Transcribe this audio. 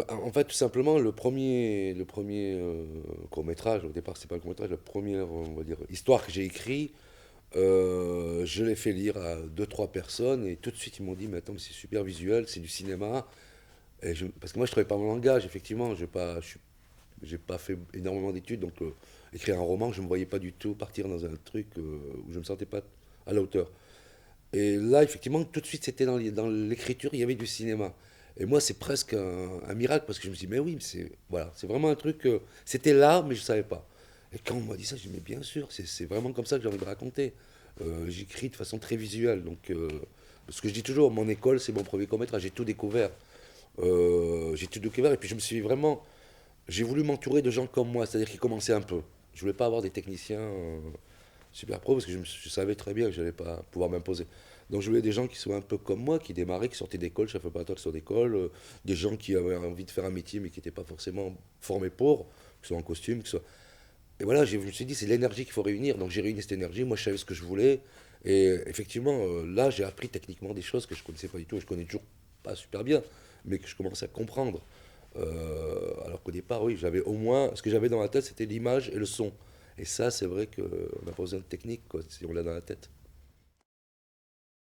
Bah, en fait, tout simplement, le premier court-métrage, au départ, c'est pas un court-métrage, la première, on va dire, histoire que j'ai écrit, je l'ai fait lire à deux, trois personnes et tout de suite ils m'ont dit, mais attends, mais c'est super visuel, c'est du cinéma. Parce que moi, je travaille pas mon langage, effectivement, j'ai pas fait énormément d'études, donc écrire un roman, je me voyais pas du tout partir dans un truc où je me sentais pas à la hauteur. Et là, effectivement, tout de suite, c'était dans l'écriture, il y avait du cinéma. Et moi, c'est presque un miracle parce que je me suis dit, mais oui, voilà, c'est vraiment un truc. C'était là, mais je ne savais pas. Et quand on m'a dit ça, j'ai dit, mais bien sûr, c'est vraiment comme ça que j'ai envie de raconter. J'écris de façon très visuelle. Donc, ce que je dis toujours, mon école, c'est mon premier court-métrage. J'ai tout découvert. J'ai tout découvert. Et puis, je me suis vraiment. J'ai voulu m'entourer de gens comme moi, c'est-à-dire qui commençaient un peu. Je voulais pas avoir des techniciens super pro parce que je savais très bien que je n'allais pas pouvoir m'imposer. Donc je voulais des gens qui soient un peu comme moi, qui démarraient, qui sortaient d'école, chef opérateur d'école, des gens qui avaient envie de faire un métier mais qui n'étaient pas forcément formés pour, que ce soit en costume, que ce soit... Et voilà, je me suis dit, c'est l'énergie qu'il faut réunir. Donc j'ai réuni cette énergie, moi je savais ce que je voulais. Et effectivement, là j'ai appris techniquement des choses que je ne connaissais pas du tout, et je connais toujours pas super bien, mais que je commençais à comprendre. Alors qu'au départ, oui, j'avais au moins, ce que j'avais dans la tête, c'était l'image et le son. Et ça, c'est vrai qu'on n'a pas besoin de technique, quoi, si on l'a dans la tête.